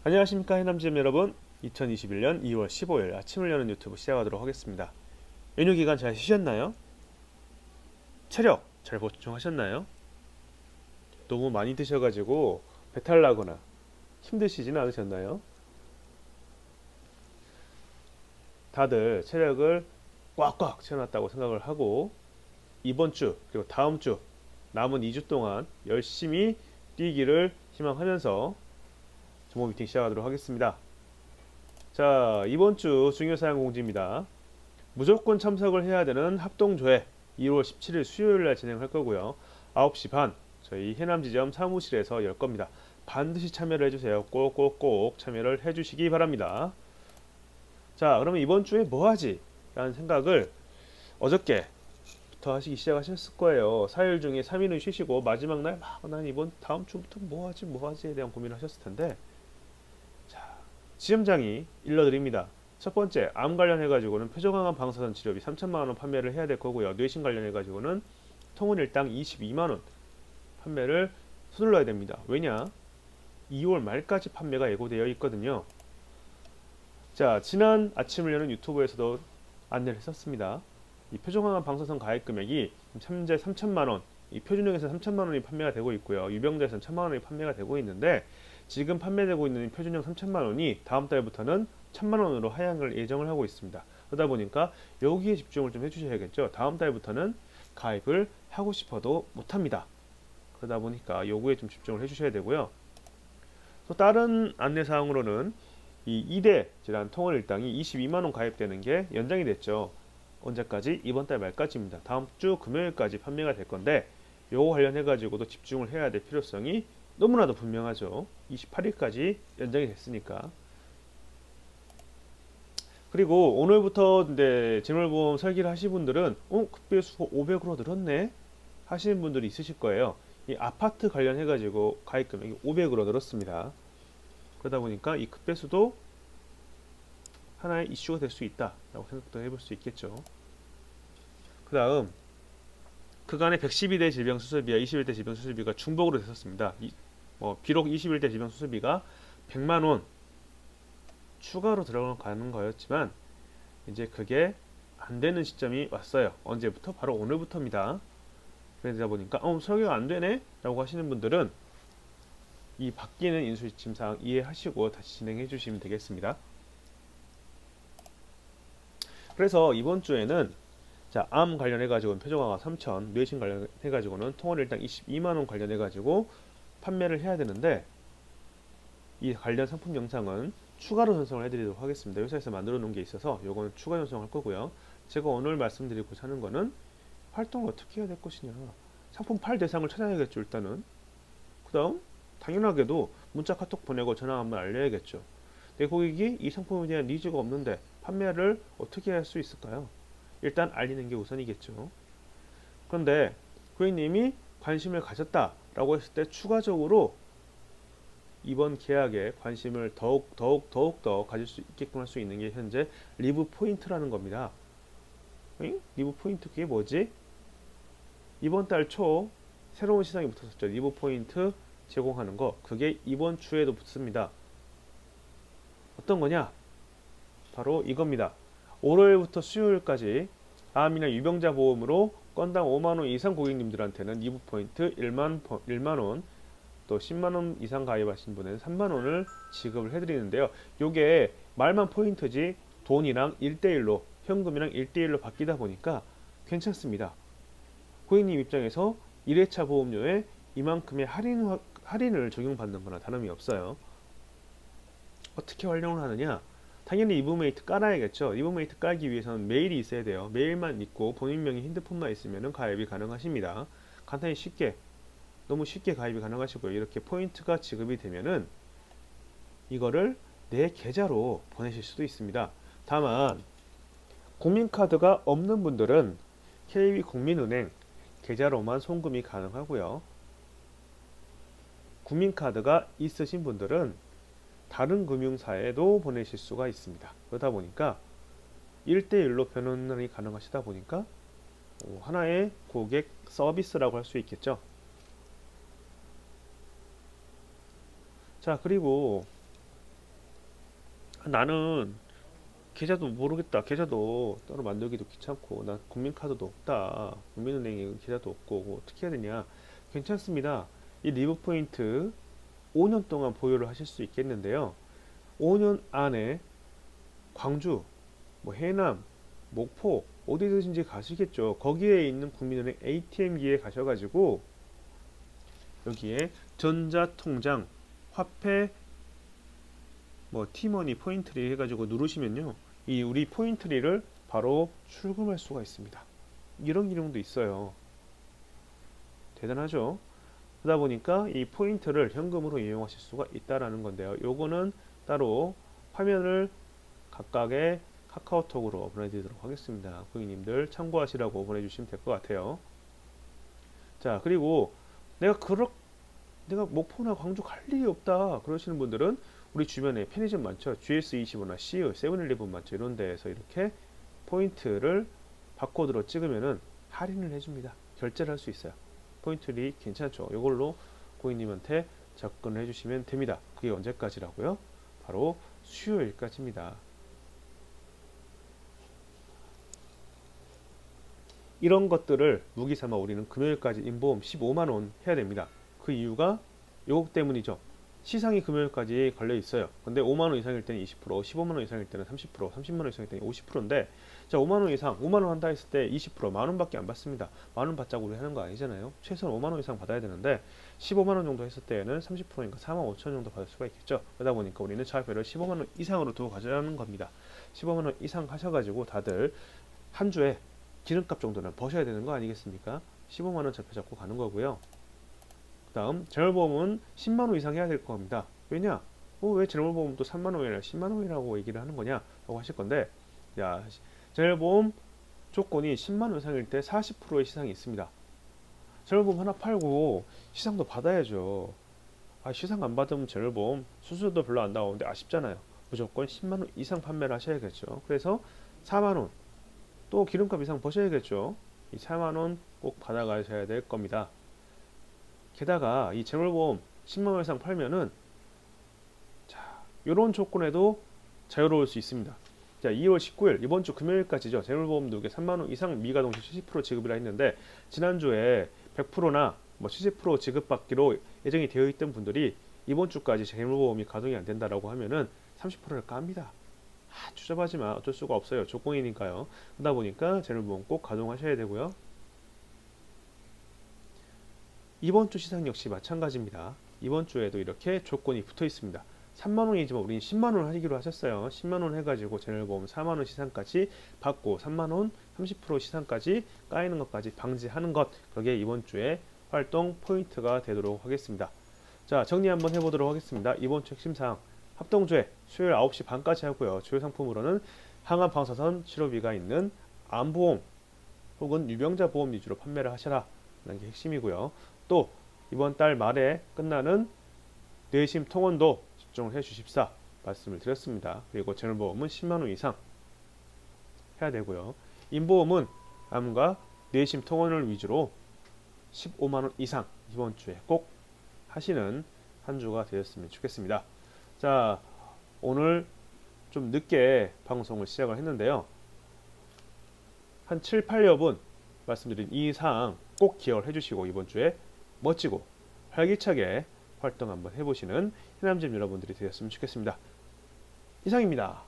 안녕하십니까 해남지점 여러분. 2021년 2월 15일 아침을 여는 유튜브 시작하도록 하겠습니다. 연휴 기간 잘 쉬셨나요? 체력 잘 보충하셨나요? 너무 많이 드셔가지고 배탈 나거나 힘드시진 않으셨나요? 다들 체력을 꽉꽉 채워놨다고 생각을 하고 이번 주 그리고 다음 주 남은 2주 동안 열심히 뛰기를 희망하면서 정보 미팅 시작하도록 하겠습니다. 자, 이번 주 중요 사항 공지입니다. 무조건 참석을 해야 되는 합동조회 2월 17일 수요일 날 진행할 거고요. 9시 반 저희 해남지점 사무실에서 열 겁니다. 반드시 참여를 해주세요. 꼭꼭꼭 참여를 해주시기 바랍니다. 자, 그러면 이번 주에 뭐 하지? 라는 생각을 어저께부터 하시기 시작하셨을 거예요. 4일 중에 3일은 쉬시고 마지막 날 난 이번 다음 주부터 뭐 하지에 대한 고민을 하셨을 텐데, 자, 지점장이 일러드립니다. 첫 번째, 암 관련해가지고는 표적항암 방사선 치료비 3천만원 판매를 해야 될 거고요. 뇌신 관련해가지고는 통원일당 22만원 판매를 서둘러야 됩니다. 왜냐? 2월 말까지 판매가 예고되어 있거든요. 자, 지난 아침을 여는 유튜브에서도 안내를 했었습니다. 이 표적항암 방사선 가입 금액이 현재 3천만원, 이 표준형에서 3천만원이 판매가 되고 있고요. 유병자에서는 1천만원이 판매가 되고 있는데, 지금 판매되고 있는 표준형 3천만원이 다음 달부터는 1천만원으로 하향을 예정을 하고 있습니다. 그러다 보니까 여기에 집중을 좀 해주셔야겠죠. 다음 달부터는 가입을 하고 싶어도 못합니다. 그러다 보니까 요구에 좀 집중을 해주셔야 되고요. 또 다른 안내사항으로는 이 2대 질환 통원 일당이 22만원 가입되는 게 연장이 됐죠. 언제까지? 이번 달 말까지입니다. 다음 주 금요일까지 판매가 될 건데, 요거 관련해 가지고도 집중을 해야 될 필요성이 너무나도 분명하죠. 28일까지 연장이 됐으니까. 그리고 오늘부터 이제 재물보험 설계를 하신 분들은 급배수가 500으로 늘었네 하시는 분들이 있으실 거예요. 이 아파트 관련해 가지고 가입 금액이 500으로 늘었습니다. 그러다 보니까 이 급배수도 하나의 이슈가 될 수 있다라고 생각도 해볼 수 있겠죠. 그 다음 그간의 112대 질병수술비와 21대 질병수술비가 중복으로 됐었습니다. 비록 21대 질병수술비가 100만원 추가로 들어가는 거였지만 이제 그게 안 되는 시점이 왔어요. 언제부터? 바로 오늘부터입니다. 그러다 보니까 설계가 안 되네 라고 하시는 분들은 이 바뀌는 인수지침사항 이해하시고 다시 진행해 주시면 되겠습니다. 그래서 이번 주에는 자, 암 관련해가지고는 표적항암 3천, 뇌신 관련해가지고는 통원일당 22만원 관련해가지고 판매를 해야 되는데, 이 관련 상품 영상은 추가로 전송을 해드리도록 하겠습니다. 회사에서 만들어 놓은 게 있어서 요거는 추가 전송할 거고요. 제가 오늘 말씀드리고자 하는 거는 활동을 어떻게 해야 될 것이냐. 상품 팔 대상을 찾아야겠죠, 일단은. 그 다음, 당연하게도 문자 카톡 보내고 전화 한번 알려야겠죠. 내 고객이 이 상품에 대한 니즈가 없는데 판매를 어떻게 할 수 있을까요? 일단 알리는 게 우선이겠죠. 그런데 고객님이 관심을 가졌다라고 했을 때 추가적으로 이번 계약에 관심을 더욱 더 가질 수 있게끔 할 수 있는 게 현재 리브 포인트라는 겁니다. 리브 포인트 그게 뭐지? 이번 달 초 새로운 시장이 붙었었죠. 리브 포인트 제공하는 거. 그게 이번 주에도 붙습니다. 어떤 거냐? 바로 이겁니다. 월요일부터 수요일까지 암이나 유병자 보험으로 건당 5만원 이상 고객님들한테는 리브 포인트 1만원, 또 10만원 이상 가입하신 분에는 3만원을 지급을 해드리는데요. 요게 말만 포인트지 돈이랑 1대1로, 현금이랑 1대1로 바뀌다 보니까 괜찮습니다. 고객님 입장에서 1회차 보험료에 이만큼의 할인을 적용받는 거나 다름이 없어요. 어떻게 활용을 하느냐? 당연히 리브메이트 깔아야겠죠. 리브메이트 깔기 위해서는 메일이 있어야 돼요. 메일만 있고 본인 명의 핸드폰만 있으면 가입이 가능하십니다. 간단히 너무 쉽게 가입이 가능하시고요. 이렇게 포인트가 지급이 되면은 이거를 내 계좌로 보내실 수도 있습니다. 다만 국민카드가 없는 분들은 KB국민은행 계좌로만 송금이 가능하고요. 국민카드가 있으신 분들은 다른 금융사에도 보내실 수가 있습니다. 그러다 보니까 1대1로 변환이 가능하시다 보니까 하나의 고객 서비스라고 할 수 있겠죠. 자, 그리고 나는 계좌도 모르겠다. 계좌도 따로 만들기도 귀찮고 나 국민카드도 없다. 국민은행에 계좌도 없고 뭐 어떻게 해야 되냐. 괜찮습니다. 이 리브 포인트 5년 동안 보유를 하실 수 있겠는데요. 5년 안에 광주, 뭐 해남, 목포 어디든지 가시겠죠. 거기에 있는 국민은행 ATM기에 가셔가지고 여기에 전자통장, 화폐, 뭐 티머니, 포인트리 해가지고 누르시면요, 이 우리 포인트리를 바로 출금할 수가 있습니다. 이런 기능도 있어요. 대단하죠? 그러다 보니까 이 포인트를 현금으로 이용하실 수가 있다라는 건데요. 요거는 따로 화면을 각각의 카카오톡으로 보내드리도록 하겠습니다. 고객님들 참고하시라고 보내주시면 될 것 같아요. 자, 그리고 내가 내가 목포나 광주 갈 일이 없다 그러시는 분들은 우리 주변에 편의점 많죠. GS25나 CU, 세븐일레븐 많죠. 이런 데에서 이렇게 포인트를 바코드로 찍으면은 할인을 해줍니다. 결제를 할 수 있어요. 포인트리 괜찮죠. 이걸로 고객님한테 접근을 해주시면 됩니다. 그게 언제까지라고요? 바로 수요일까지입니다. 이런 것들을 무기 삼아 우리는 금요일까지 인보험 15만원 해야 됩니다. 그 이유가 요거 때문이죠. 시상이 금요일까지 걸려 있어요. 근데 5만원 이상일 때는 20%, 15만원 이상일 때는 30%, 30만원 이상일 때는 50%인데, 자, 5만원 이상, 5만원 한다 했을 때 20%, 만원밖에 안 받습니다. 만원 받자고 우리 하는 거 아니잖아요. 최소한 5만원 이상 받아야 되는데, 15만원 정도 했을 때는 30%니까 4만 5천 정도 받을 수가 있겠죠. 그러다 보니까 우리는 차표를 15만원 이상으로 두고 가자는 겁니다. 15만원 이상 하셔가지고 다들 한 주에 기름값 정도는 버셔야 되는 거 아니겠습니까? 15만원 차표 잡고 가는 거고요. 그 다음 재물보험은 10만원 이상 해야 될 겁니다. 왜냐? 왜 재물보험도 3만원이나 10만원이라고 얘기를 하는 거냐? 라고 하실 건데, 야, 재물보험 조건이 10만원 이상일 때 40%의 시상이 있습니다. 재물보험 하나 팔고 시상도 받아야죠. 시상 안 받으면 재물보험 수수료도 별로 안 나오는데 아쉽잖아요. 무조건 10만원 이상 판매를 하셔야겠죠. 그래서 4만원 또 기름값 이상 버셔야겠죠. 이 4만원 꼭 받아가셔야 될 겁니다. 게다가 이 재물보험 10만원 이상 팔면은, 자, 요런 조건에도 자유로울 수 있습니다. 자, 2월 19일 이번 주 금요일까지죠. 재물보험 누계 3만원 이상 미가동치 70% 지급이라 했는데, 지난주에 100%나 뭐 70% 지급받기로 예정이 되어 있던 분들이 이번 주까지 재물보험이 가동이 안 된다라고 하면은 30%를 깝니다. 추잡하지만 어쩔 수가 없어요. 조건이니까요. 그러다 보니까 재물보험 꼭 가동하셔야 되고요. 이번 주 시상 역시 마찬가지입니다. 이번 주에도 이렇게 조건이 붙어 있습니다. 3만원이지만 우리는 10만원 하기로 하셨어요. 10만원 해가지고 재물보험 4만원 시상까지 받고 3만원 30% 시상까지 까이는 것까지 방지하는 것, 그게 이번 주에 활동 포인트가 되도록 하겠습니다. 자, 정리 한번 해보도록 하겠습니다. 이번 주 핵심사항, 합동조회 수요일 9시 반까지 하고요. 주요 상품으로는 항암 방사선 치료비가 있는 암보험 혹은 유병자 보험 위주로 판매를 하셔라 라는 게 핵심이고요. 또 이번 달 말에 끝나는 뇌심 통원도 집중을 해 주십사 말씀을 드렸습니다. 그리고 재물보험은 10만원 이상 해야 되고요. 인보험은 암과 뇌심 통원을 위주로 15만원 이상 이번 주에 꼭 하시는 한 주가 되었으면 좋겠습니다. 자, 오늘 좀 늦게 방송을 시작을 했는데요. 한 7, 8여 분 말씀드린 이 사항 꼭 기억을 해주시고 이번 주에 멋지고 활기차게 활동 한번 해보시는 해남집 여러분들이 되었으면 좋겠습니다. 이상입니다.